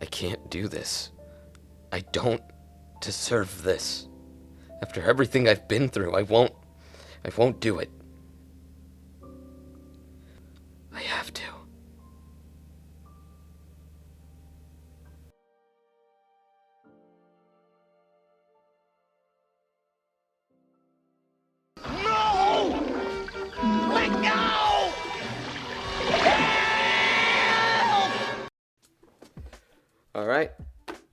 I can't do this. I don't deserve this. After everything I've been through, I won't do it. I have to. No! Let go! Alright,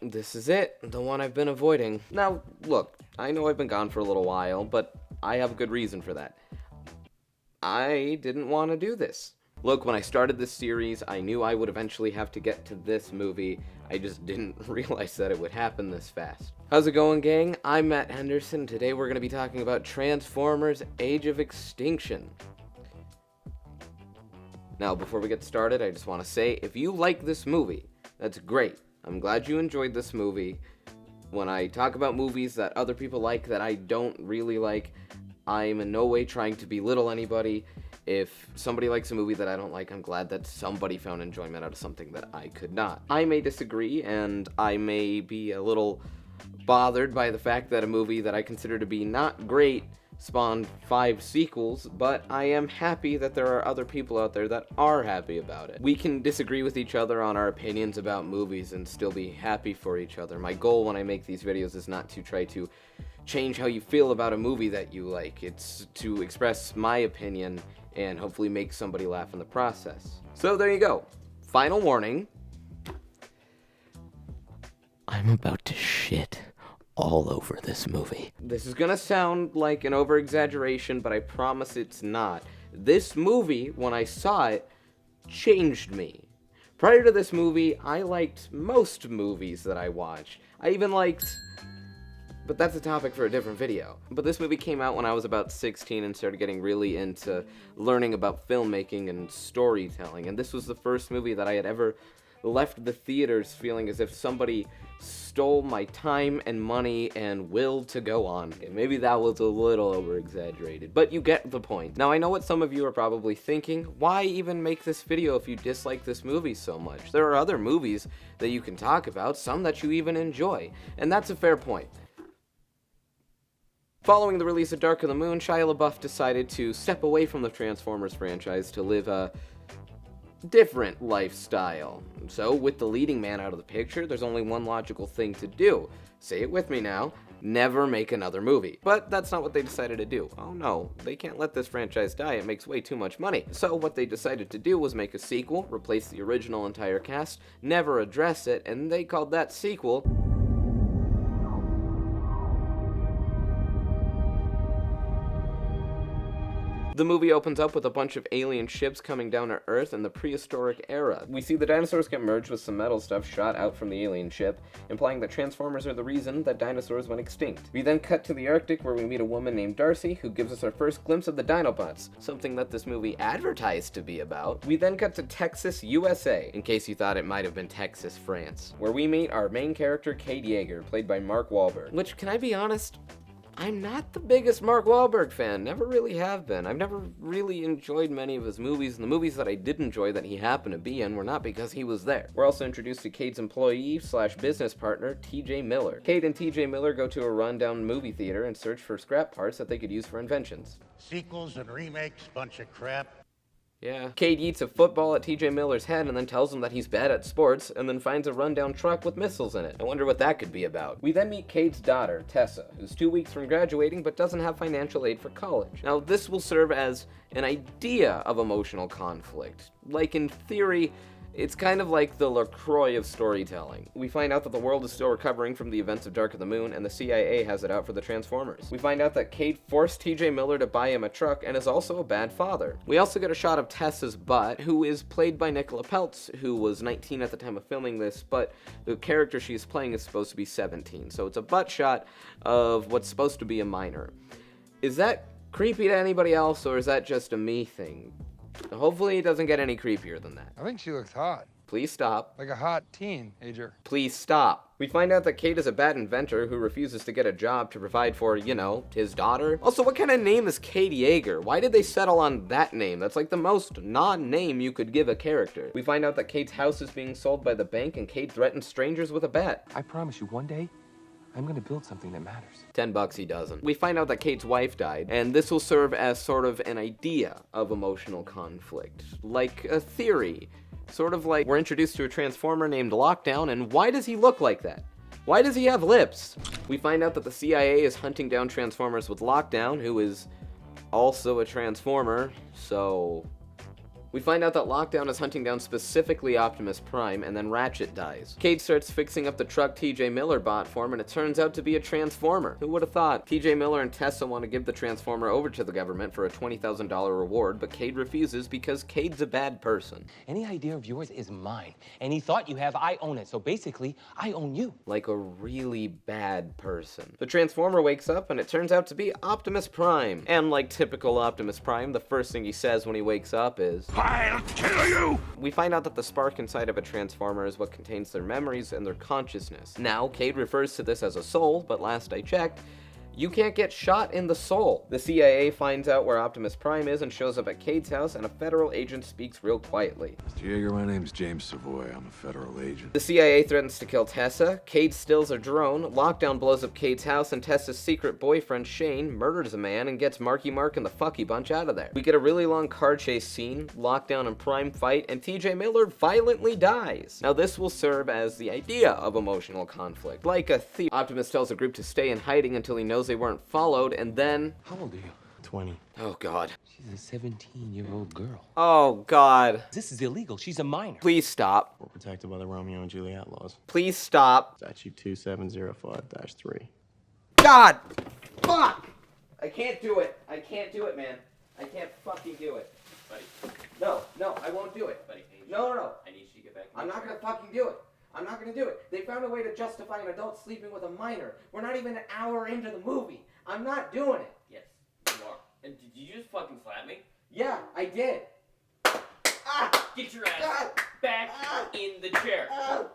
this is it, the one I've been avoiding. Now, look, I know I've been gone for a little while, but I have a good reason for that. I didn't want to do this. Look, when I started this series, I knew I would eventually have to get to this movie. I just didn't realize that it would happen this fast. How's it going, gang? I'm Matt Henderson. Today we're going to be talking about Transformers: Age of Extinction. Now, before we get started, I just want to say, if you like this movie, that's great. I'm glad you enjoyed this movie. When I talk about movies that other people like that I don't really like, I'm in no way trying to belittle anybody. If somebody likes a movie that I don't like, I'm glad that somebody found enjoyment out of something that I could not. I may disagree, and I may be a little bothered by the fact that a movie that I consider to be not great spawned 5 sequels, but I am happy that there are other people out there that are happy about it. We can disagree with each other on our opinions about movies and still be happy for each other. My goal when I make these videos is not to try to change how you feel about a movie that you like. It's to express my opinion and hopefully make somebody laugh in the process. So there you go. Final warning. I'm about to shit all over this movie. This is gonna sound like an over-exaggeration, but I promise it's not. This movie, when I saw it, changed me. Prior to this movie, I liked most movies that I watched. I even liked... But that's a topic for a different video. But this movie came out when I was about 16 and started getting really into learning about filmmaking and storytelling. And this was the first movie that I had ever left the theaters feeling as if somebody stole my time and money and will to go on. Okay, maybe that was a little over-exaggerated, but you get the point. Now, I know what some of you are probably thinking. Why even make this video if you dislike this movie so much? There are other movies that you can talk about, some that you even enjoy, and that's a fair point. Following the release of Dark of the Moon, Shia LaBeouf decided to step away from the Transformers franchise to live a different lifestyle. So, with the leading man out of the picture, there's only one logical thing to do. Say it with me now. Never make another movie. But that's not what they decided to do. Oh no, they can't let this franchise die, it makes way too much money. So what they decided to do was make a sequel, replace the original entire cast, never address it, and they called that sequel The movie opens up with a bunch of alien ships coming down to Earth in the prehistoric era. We see the dinosaurs get merged with some metal stuff shot out from the alien ship, implying that Transformers are the reason that dinosaurs went extinct. We then cut to the Arctic where we meet a woman named Darcy who gives us our first glimpse of the Dinobots, something that this movie advertised to be about. We then cut to Texas, USA, in case you thought it might have been Texas, France, where we meet our main character, Cade Yeager, played by Mark Wahlberg. Which, can I be honest? I'm not the biggest Mark Wahlberg fan, never really have been. I've never really enjoyed many of his movies, and the movies that I did enjoy that he happened to be in were not because he was there. We're also introduced to Cade's employee/business partner, TJ Miller. Cade and TJ Miller go to a rundown movie theater and search for scrap parts that they could use for inventions. Sequels and remakes, bunch of crap. Yeah. Cade eats a football at TJ Miller's head and then tells him that he's bad at sports, and then finds a rundown truck with missiles in it. I wonder what that could be about. We then meet Cade's daughter, Tessa, who's 2 weeks from graduating but doesn't have financial aid for college. Now, this will serve as an idea of emotional conflict. Like, in theory, it's kind of like the LaCroix of storytelling. We find out that the world is still recovering from the events of Dark of the Moon, and the CIA has it out for the Transformers. We find out that Cade forced TJ Miller to buy him a truck and is also a bad father. We also get a shot of Tessa's butt, who is played by Nicola Peltz, who was 19 at the time of filming this, but the character she's playing is supposed to be 17. So it's a butt shot of what's supposed to be a minor. Is that creepy to anybody else, or is that just a me thing? Hopefully it doesn't get any creepier than that. I think she looked hot. Please stop. Like a hot teenager. Please stop. We find out that Kate is a bad inventor who refuses to get a job to provide for, his daughter. Also, what kind of name is Kate Yeager? Why did they settle on that name? That's like the most non-name you could give a character. We find out that Kate's house is being sold by the bank and Kate threatens strangers with a bet. I promise you, one day, I'm gonna build something that matters. $10 he doesn't. We find out that Kate's wife died, and this will serve as sort of an idea of emotional conflict. Like a theory. Sort of like we're introduced to a Transformer named Lockdown, and why does he look like that? Why does he have lips? We find out that the CIA is hunting down Transformers with Lockdown, who is also a Transformer, so... We find out that Lockdown is hunting down specifically Optimus Prime, and then Ratchet dies. Kate starts fixing up the truck TJ Miller bought for him, and it turns out to be a Transformer. Who would have thought? TJ Miller and Tessa want to give the Transformer over to the government for a $20,000 reward, but Cade refuses because Cade's a bad person. Any idea of yours is mine. Any thought you have, I own it. So basically, I own you. Like a really bad person. The Transformer wakes up, and it turns out to be Optimus Prime. And like typical Optimus Prime, the first thing he says when he wakes up is, I'll kill you! we find out that the spark inside of a Transformer is what contains their memories and their consciousness. Now, Cade refers to this as a soul, but last I checked, you can't get shot in the soul. The CIA finds out where Optimus Prime is and shows up at Cade's house, and a federal agent speaks real quietly. Mr. Yeager, my name's James Savoy. I'm a federal agent. The CIA threatens to kill Tessa, Cade steals a drone, Lockdown blows up Cade's house, and Tessa's secret boyfriend, Shane, murders a man and gets Marky Mark and the Fucky Bunch out of there. We get a really long car chase scene, Lockdown and Prime fight, and TJ Miller violently dies. Now this will serve as the idea of emotional conflict. Like a thief, Optimus tells the group to stay in hiding until he knows they weren't followed, and then... How old are you? 20. Oh god. She's a 17-year-old girl. Oh god. This is illegal. She's a minor. Please stop. We're protected by the Romeo and Juliet laws. Please stop. Statute 2705-3. God! Fuck! I can't do it. I can't do it, man. I can't fucking do it. Buddy. No, I won't do it. Buddy, No. I need you to get back. I'm not gonna fucking do it. I'm not gonna do it. They found a way to justify an adult sleeping with a minor. We're not even an hour into the movie. I'm not doing it. Yes, you are. And did you just fucking slap me? Yeah, I did. Ah! Get your ass Ah! back Ah! in the chair. Ah!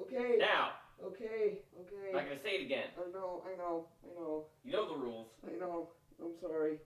Okay. Now. Okay. I'm not gonna say it again. I know. You know the rules. I know. I'm sorry.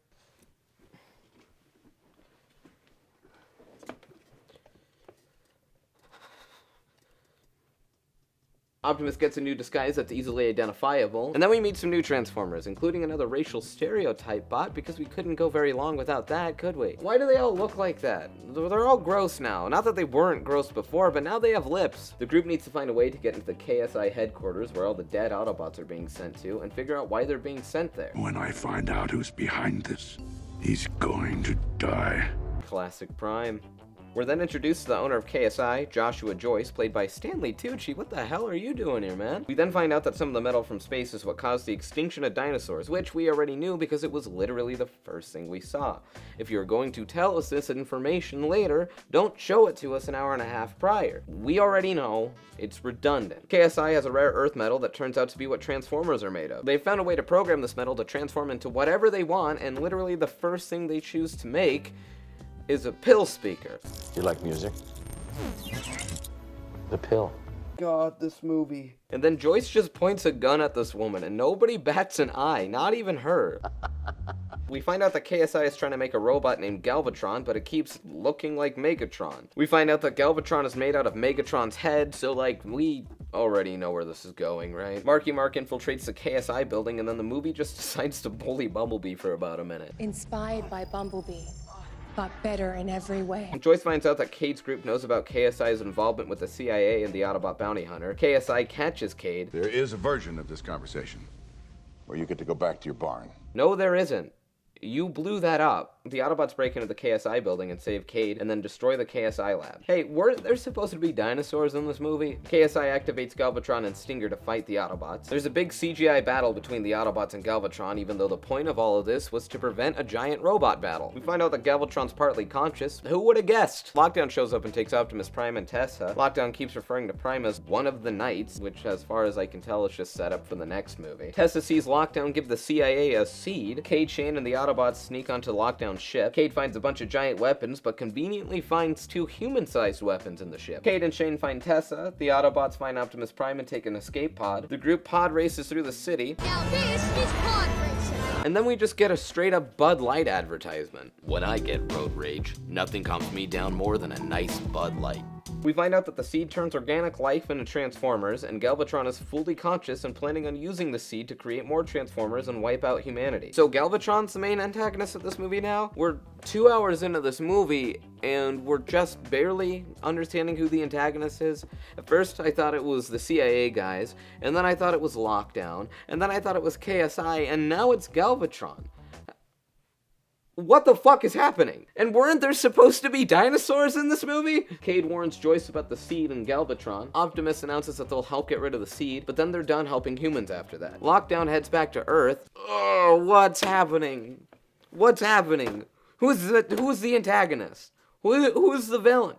Optimus gets a new disguise that's easily identifiable, and then we meet some new Transformers, including another racial stereotype bot, because we couldn't go very long without that, could we? Why do they all look like that? They're all gross now. Not that they weren't gross before, but now they have lips. The group needs to find a way to get into the KSI headquarters, where all the dead Autobots are being sent to, and figure out why they're being sent there. When I find out who's behind this, he's going to die. Classic Prime. We're then introduced to the owner of KSI, Joshua Joyce, played by Stanley Tucci. What the hell are you doing here, man? We then find out that some of the metal from space is what caused the extinction of dinosaurs, which we already knew because it was literally the first thing we saw. If you're going to tell us this information later, don't show it to us an hour and a half prior. We already know. It's redundant. KSI has a rare earth metal that turns out to be what Transformers are made of. They found a way to program this metal to transform into whatever they want, and literally the first thing they choose to make is a pill speaker. You like music? The pill. God, this movie. And then Joyce just points a gun at this woman, and nobody bats an eye, not even her. We find out that KSI is trying to make a robot named Galvatron, but it keeps looking like Megatron. We find out that Galvatron is made out of Megatron's head, so like, we already know where this is going, right? Marky Mark infiltrates the KSI building, and then the movie just decides to bully Bumblebee for about a minute. Inspired by Bumblebee, but better in every way. Joyce finds out that Cade's group knows about KSI's involvement with the CIA and the Autobot bounty hunter. KSI catches Cade. There is a version of this conversation where you get to go back to your barn. No, there isn't. You blew that up. The Autobots break into the KSI building and save Cade, and then destroy the KSI lab. Hey, weren't there supposed to be dinosaurs in this movie? KSI activates Galvatron and Stinger to fight the Autobots. There's a big CGI battle between the Autobots and Galvatron, even though the point of all of this was to prevent a giant robot battle. We find out that Galvatron's partly conscious. Who would have guessed? Lockdown shows up and takes Optimus Prime and Tessa. Lockdown keeps referring to Prime as one of the Knights, which as far as I can tell is just set up for the next movie. Tessa sees Lockdown give the CIA a seed. Cade, Shane, and the Autobots sneak onto Lockdown's Galvatron's ship. Cade finds a bunch of giant weapons, but conveniently finds 2 human-sized weapons in the ship. Cade and Shane find Tessa, the Autobots find Optimus Prime and take an escape pod. The group pod races through the city. Now this is pod racing. And then we just get a straight-up Bud Light advertisement. When I get road rage, nothing calms me down more than a nice Bud Light. We find out that the seed turns organic life into Transformers, and Galvatron is fully conscious and planning on using the seed to create more Transformers and wipe out humanity. So Galvatron's the main antagonist of this movie now? We're 2 hours into this movie, and we're just barely understanding who the antagonist is. At first, I thought it was the CIA guys, and then I thought it was Lockdown, and then I thought it was KSI, and now it's Galvatron. What the fuck is happening? And weren't there supposed to be dinosaurs in this movie? Cade warns Joyce about the seed and Galvatron. Optimus announces that they'll help get rid of the seed, but then they're done helping humans after that. Lockdown heads back to Earth. Oh, what's happening? What's happening? Who's the antagonist? Who's the villain?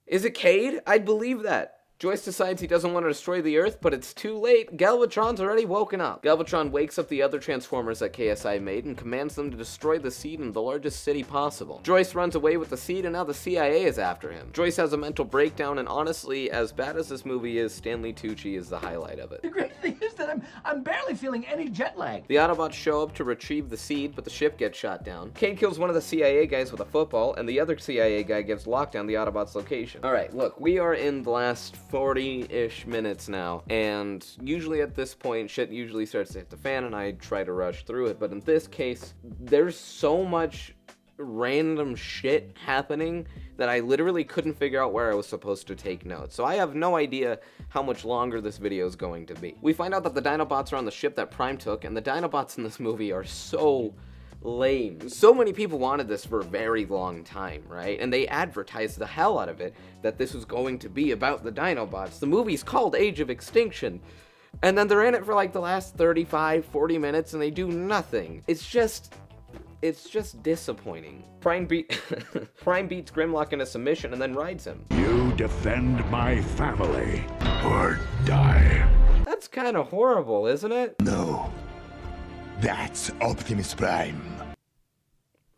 Is it Cade? I'd believe that. Joyce decides he doesn't want to destroy the Earth, but it's too late. Galvatron's already woken up. Galvatron wakes up the other Transformers that KSI made and commands them to destroy the seed in the largest city possible. Joyce runs away with the seed, and now the CIA is after him. Joyce has a mental breakdown, and honestly, as bad as this movie is, Stanley Tucci is the highlight of it. The great thing is that I'm barely feeling any jet lag. The Autobots show up to retrieve the seed, but the ship gets shot down. Cade kills one of the CIA guys with a football, and the other CIA guy gives Lockdown the Autobots' location. Alright, look, we are in the last 40-ish minutes now, and usually at this point, shit usually starts to hit the fan, and I try to rush through it, but in this case, there's so much random shit happening that I literally couldn't figure out where I was supposed to take notes. So I have no idea how much longer this video is going to be. We find out that the Dinobots are on the ship that Prime took, and the Dinobots in this movie are so lame. So many people wanted this for a very long time, right? And they advertised the hell out of it that this was going to be about the Dinobots. The movie's called Age of Extinction. And then they're in it for like the last 35, 40 minutes and they do nothing. It's just disappointing. Prime beats Grimlock into submission and then rides him. You defend my family or die. That's kind of horrible, isn't it? No. That's Optimus Prime.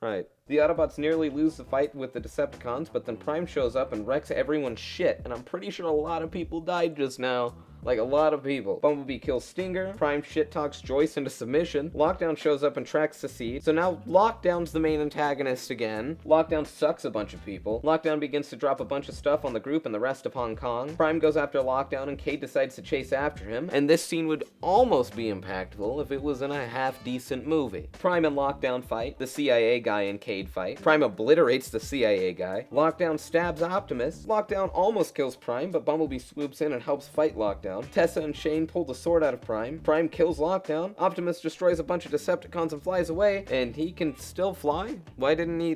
Right. The Autobots nearly lose the fight with the Decepticons, but then Prime shows up and wrecks everyone's shit, and I'm pretty sure a lot of people died just now. Like, a lot of people. Bumblebee kills Stinger, Prime shit-talks Joyce into submission, Lockdown shows up and tracks the seed, so now Lockdown's the main antagonist again. Lockdown sucks a bunch of people. Lockdown begins to drop a bunch of stuff on the group and the rest of Hong Kong. Prime goes after Lockdown and Cade decides to chase after him, and this scene would almost be impactful if it was in a half-decent movie. Prime and Lockdown fight, the CIA guy and Cade fight. Prime obliterates the CIA guy. Lockdown stabs Optimus. Lockdown almost kills Prime, but Bumblebee swoops in and helps fight Lockdown. Tessa and Shane pull the sword out of Prime. Prime kills Lockdown. Optimus destroys a bunch of Decepticons and flies away, and he can still fly? Why didn't he,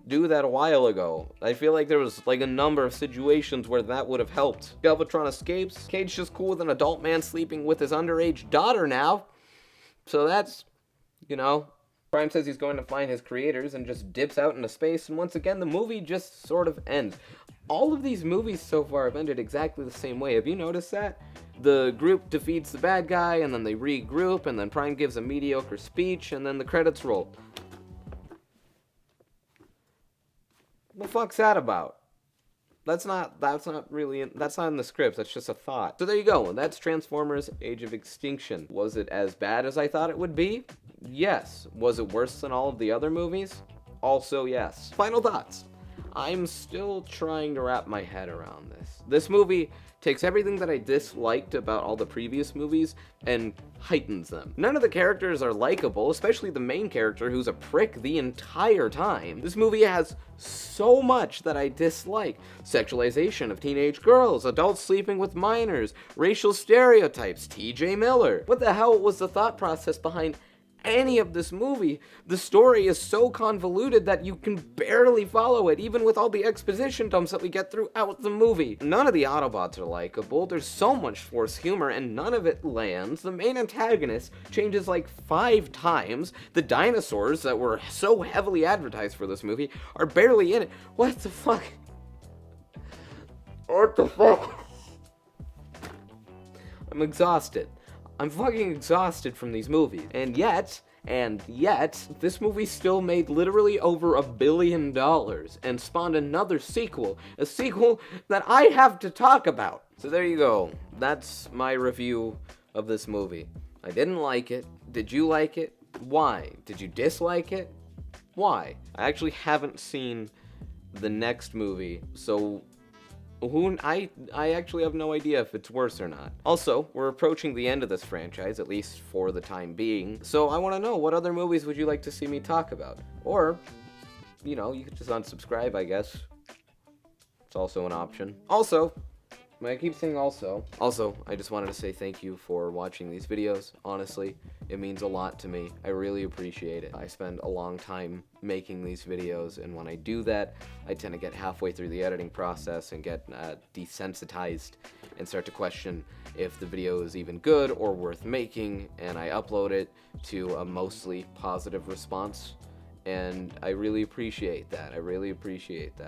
do that a while ago? I feel like there was, a number of situations where that would have helped. Galvatron escapes. Cade's just cool with an adult man sleeping with his underage daughter now. So that's, Prime says he's going to find his creators and just dips out into space, and once again, the movie just sort of ends. All of these movies so far have ended exactly the same way. Have you noticed that? The group defeats the bad guy, and then they regroup, and then Prime gives a mediocre speech, and then the credits roll. What the fuck's that about? That's not in the script, that's just a thought. So there you go, that's Transformers Age of Extinction. Was it as bad as I thought it would be? Yes. Was it worse than all of the other movies? Also yes. Final thoughts. I'm still trying to wrap my head around this. This movie takes everything that I disliked about all the previous movies and heightens them. None of the characters are likable, especially the main character who's a prick the entire time. This movie has so much that I dislike. Sexualization of teenage girls, adults sleeping with minors, racial stereotypes, TJ Miller. What the hell was the thought process behind any of this movie? The story is so convoluted that you can barely follow it, even with all the exposition dumps that we get throughout the movie. None of the Autobots are likable, there's so much forced humor, and none of it lands. The main antagonist changes 5 times. The dinosaurs that were so heavily advertised for this movie are barely in it. What the fuck? What the fuck? I'm exhausted. I'm fucking exhausted from these movies. And yet, And yet, this movie still made literally over $1 billion and spawned another sequel, a sequel that I have to talk about. So there you go. That's my review of this movie. I didn't like it. Did you like it? Why? Did you dislike it? Why? I actually haven't seen the next movie, so I actually have no idea if it's worse or not. Also, we're approaching the end of this franchise, at least for the time being, so I want to know, what other movies would you like to see me talk about? Or, you know, you could just unsubscribe, I guess. It's also an option. Also, I keep saying also, I just wanted to say thank you for watching these videos. Honestly, it means a lot to me. I really appreciate it. I spend a long time making these videos, and when I do that, I tend to get halfway through the editing process and get desensitized and start to question if the video is even good or worth making, and I upload it to a mostly positive response. And I really appreciate that.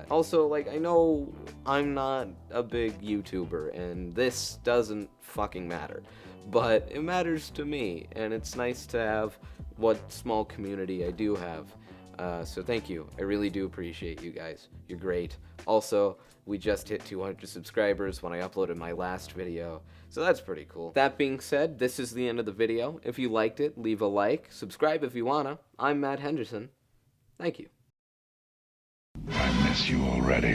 Also, like, I know I'm not a big YouTuber, and this doesn't fucking matter. But it matters to me, and it's nice to have what small community I do have. So thank you. I really do appreciate you guys. You're great. Also, we just hit 200 subscribers when I uploaded my last video, so that's pretty cool. That being said, this is the end of the video. If you liked it, leave a like, subscribe if you wanna. I'm Matt Henderson. Thank you. I miss you already.